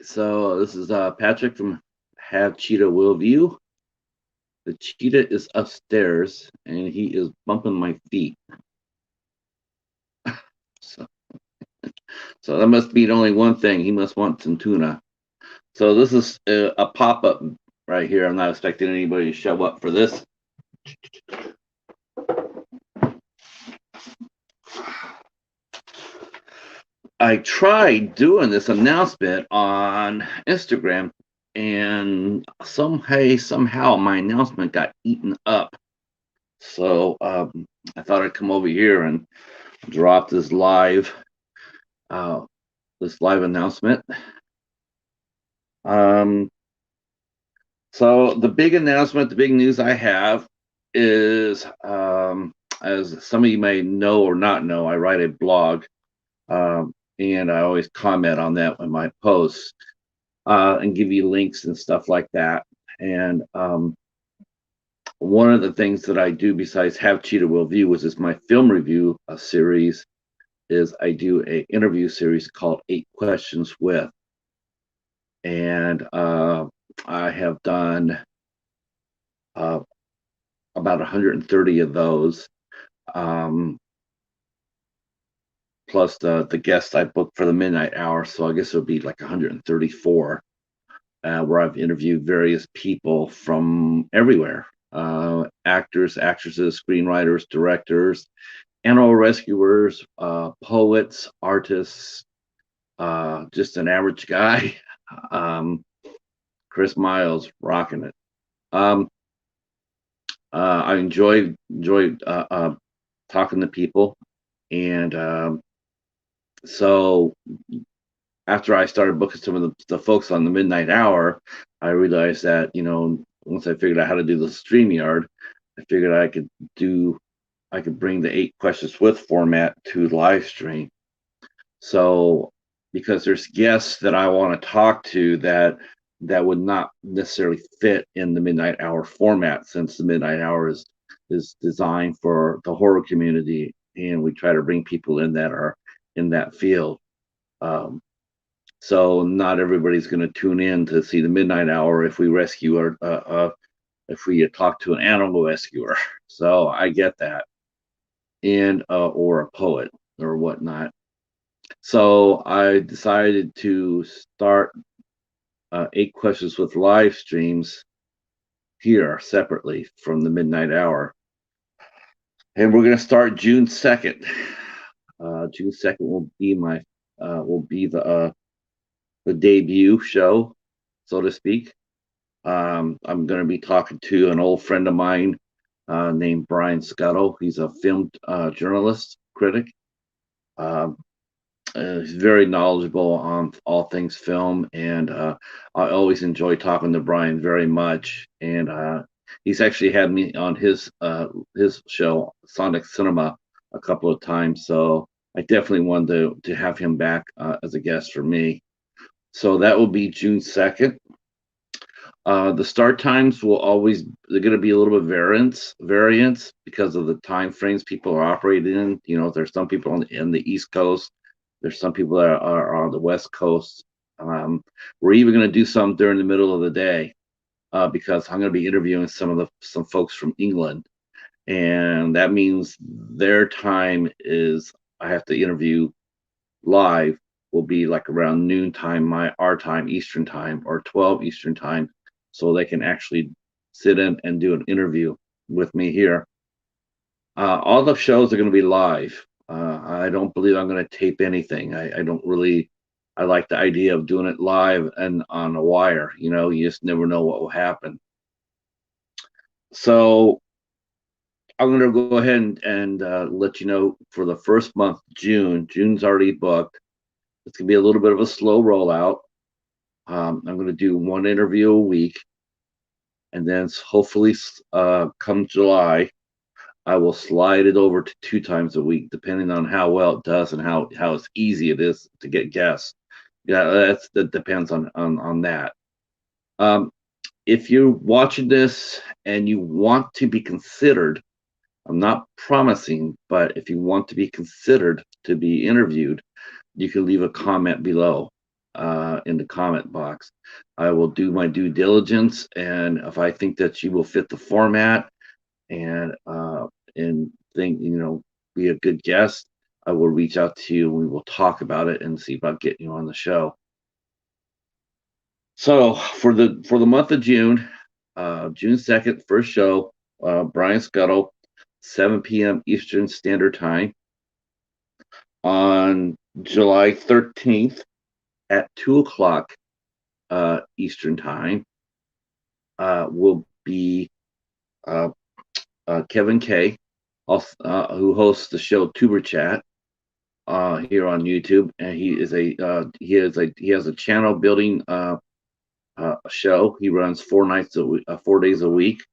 So this is Patrick from Have Cheetah Will View. The cheetah is upstairs and he is bumping my feet. So, so that must mean only one thing. He must want some tuna. So this is a pop-up right here. I'm not expecting anybody to show up for this. I tried doing this announcement on Instagram, and somehow my announcement got eaten up. So I thought I'd come over here and drop this live announcement. So the big announcement, the big news I have is, as some of you may know or not know, I write a blog, and I always comment on that in my posts, and give you links and stuff like that. And one of the things that I do besides Have Cheetah Will View, which is my film review series, is I do a interview series called 8 Questions With. And I have done about 130 of those, plus the guests I booked for the midnight hour. So I guess it'll be like 134, where I've interviewed various people from everywhere, actors, actresses, screenwriters, directors, animal rescuers, poets, artists, just an average guy. Chris Miles rocking it. I enjoy talking to people, and so after I started booking some of the folks on the midnight hour, I realized that, once I figured out how to do the StreamYard, I figured I could bring the 8 Questions With format to live stream. So because there's guests that I want to talk to that would not necessarily fit in the midnight hour format, since the midnight hour is designed for the horror community, and we try to bring people in that are in that field. So not everybody's going to tune in to see the midnight hour if we rescue or if we talk to an animal rescuer. So I get that, and or a poet or whatnot. So I decided to start 8 Questions With live streams here separately from the midnight hour, and we're going to start June 2nd. June 2nd will be the debut show, so to speak. I'm going to be talking to an old friend of mine named Brian Scuttle. He's a film journalist, critic. He's very knowledgeable on all things film, and I always enjoy talking to Brian very much. And he's actually had me on his show, Sonic Cinema, a couple of times. So I definitely wanted to have him back as a guest for me. So that will be June 2nd. The start times they're going to be a little bit variance because of the time frames people are operating in. There's some people in the East Coast. There's some people that are on the West Coast. We're even going to do some during the middle of the day, because I'm going to be interviewing some folks from England, and that means their time I have to interview live will be like around noon time, our time, Eastern time, or 12 Eastern time, so they can actually sit in and do an interview with me here. All the shows are going to be live. I don't believe I'm going to tape anything. I don't really. I like the idea of doing it live and on a wire. You just never know what will happen. So I'm going to go ahead and let you know for the first month, June's already booked. It's going to be a little bit of a slow rollout. I'm going to do 1 interview a week, and then hopefully come July, I will slide it over to 2 times a week, depending on how well it does and how easy it is to get guests. Yeah, that depends on that. If you're watching this and you want to be considered, I'm not promising, but if you want to be considered to be interviewed, you can leave a comment below. in the comment box. I will do my due diligence, and if I think that you will fit the format and think be a good guest, I will reach out to you and we will talk about it and see about getting you on the show. So for the month of June, June 2nd, first show, Brian Scuttle, 7 p.m. Eastern Standard Time. On July 13th at 2 o'clock Eastern Time will be Kevin Kay, who hosts the show Tuber Chat here on YouTube, and he has a channel building show. He runs 4 days a week.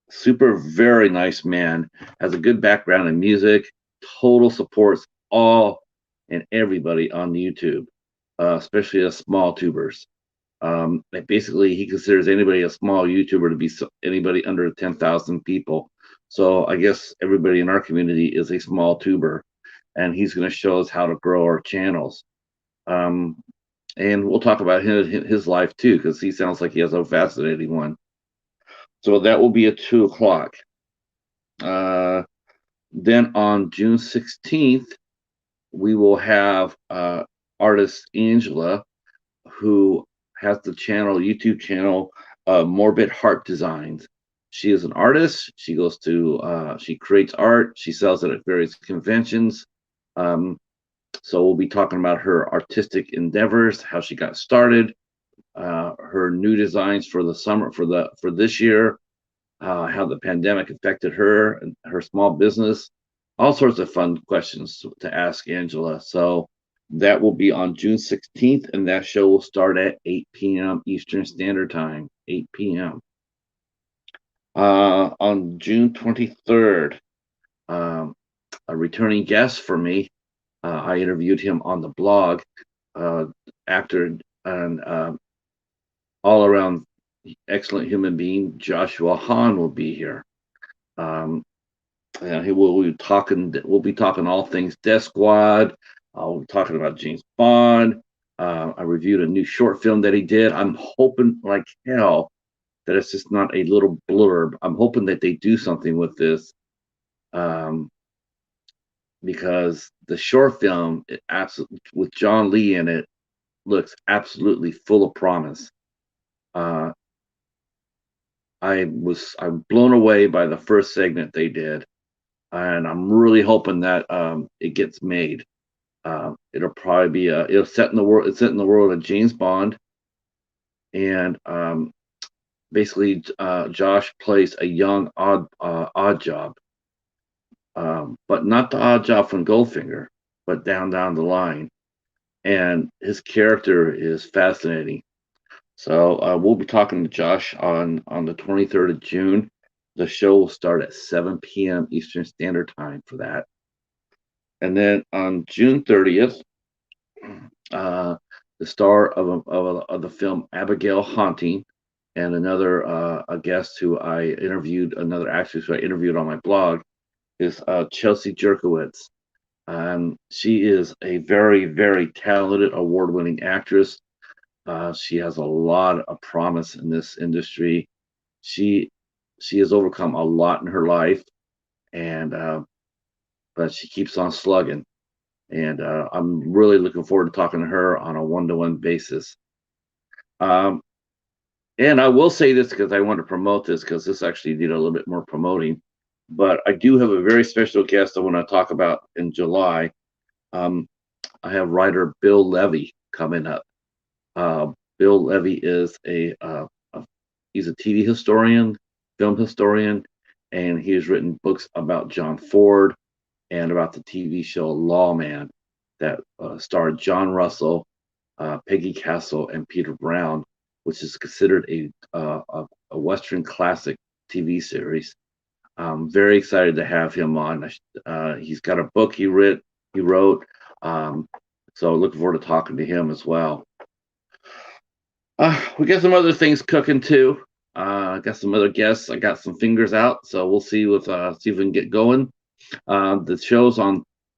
Super, very nice man. Has a good background in music. Total supports all and everybody on YouTube, especially the small tubers. Basically, he considers anybody a small YouTuber to be anybody under 10,000 people. So I guess everybody in our community is a small tuber, and he's going to show us how to grow our channels. And we'll talk about his life too, because he sounds like he has a fascinating one. So that will be at 2 o'clock. Then on June 16th, we will have artist Angela, who has the YouTube channel, Morbid Heart Designs. She is an artist. She creates art. She sells it at various conventions. So we'll be talking about her artistic endeavors, how she got started, her new designs for the summer, for this year, how the pandemic affected her and her small business, all sorts of fun questions to ask Angela. So that will be on June 16th, and that show will start at 8 p.m. Eastern Standard Time, 8 p.m. On June 23rd, a returning guest for me, I interviewed him on the blog, actor and all-around excellent human being, Joshua Hahn, will be here. And we'll be talking all things Death Squad. We'll be talking about James Bond. I reviewed a new short film that he did. I'm hoping like hell that it's just not a little blurb. I'm hoping that they do something with this, because the short film, with John Lee in it, looks absolutely full of promise. I'm blown away by the first segment they did, and I'm really hoping that it gets made. It'll probably be it's set in the world of James Bond, and basically Josh plays a young odd job, but not the odd job from Goldfinger, but down the line, and his character is fascinating. So we'll be talking to Josh on the 23rd of June. The show will start at 7 p.m. Eastern Standard Time for that. And then on June 30th, the star of the film Abigail Haunting, and another a guest who I interviewed, another actress who I interviewed on my blog, is Chelsea Jerkowitz. She is a very, very talented, award-winning actress. She has a lot of promise in this industry. She has overcome a lot in her life, and but she keeps on slugging. And I'm really looking forward to talking to her on a one-to-one basis. And I will say this because I want to promote this, because this actually did a little bit more promoting. But I do have a very special guest I want to talk about in July. I have writer Bill Levy coming up. Bill Levy is he's a TV historian, film historian, and he has written books about John Ford and about the TV show Lawman that starred John Russell, Peggy Castle, and Peter Brown, which is considered a Western classic TV series. I'm very excited to have him on. He's got a book he wrote, so looking forward to talking to him as well. We got some other things cooking too. I got some other guests. I got some fingers out, so we'll see if we can get going. The show's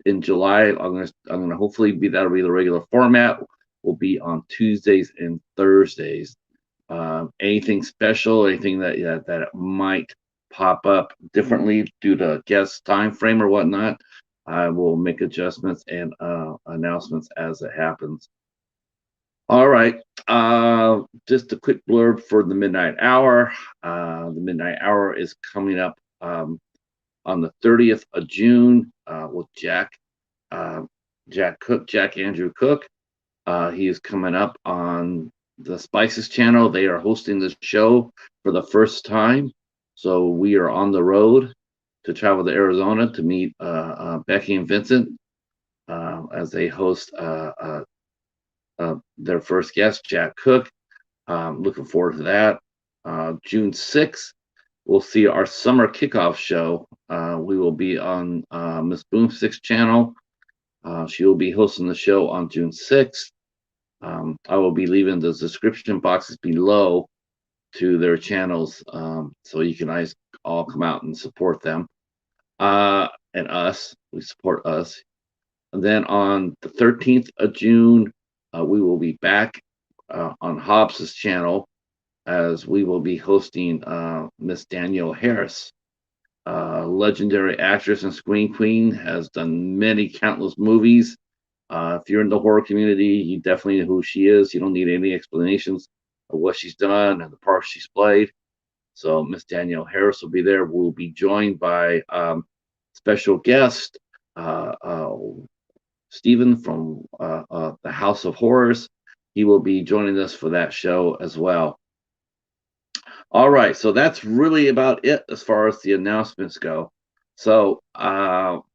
in July. I'm gonna hopefully that'll be the regular format. will be on Tuesdays and Thursdays. Anything special, anything that might pop up differently due to guest time frame or whatnot, I will make adjustments and announcements as it happens. All right. Just a quick blurb for the Midnight Hour. The Midnight Hour is coming up on the 30th of June with uh, Jack Andrew Cook. He is coming up on the Spices channel. They are hosting the show for the first time. So we are on the road to travel to Arizona to meet Becky and Vincent as they host their first guest, Jack Cook. Looking forward to that. June 6th, we'll see our summer kickoff show. We will be on Miss Boomstick's channel. She will be hosting the show on June 6th. I will be leaving the description boxes below to their channels so you can guys all come out and support them and us. We support us. And then on the 13th of June, we will be back on Hobbs's channel as we will be hosting Miss Danielle Harris. Legendary actress and screen queen, has done many countless movies. If you're in the horror community, you definitely know who she is. You don't need any explanations of what she's done and the parts she's played. So Miss Danielle Harris will be there. We'll be joined by special guest Stephen from the House of Horrors. He will be joining us for that show as well. All right, so that's really about it as far as the announcements go. So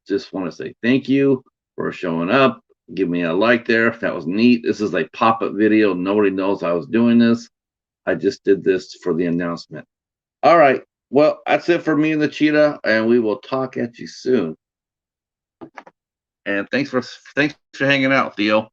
just want to say thank you for showing up. Give me a like there. That was neat. This is a pop-up video. Nobody knows I was doing this. I just did this for the announcement. All right. Well, that's it for me and the cheetah, and we will talk at you soon. And thanks for hanging out, Theo.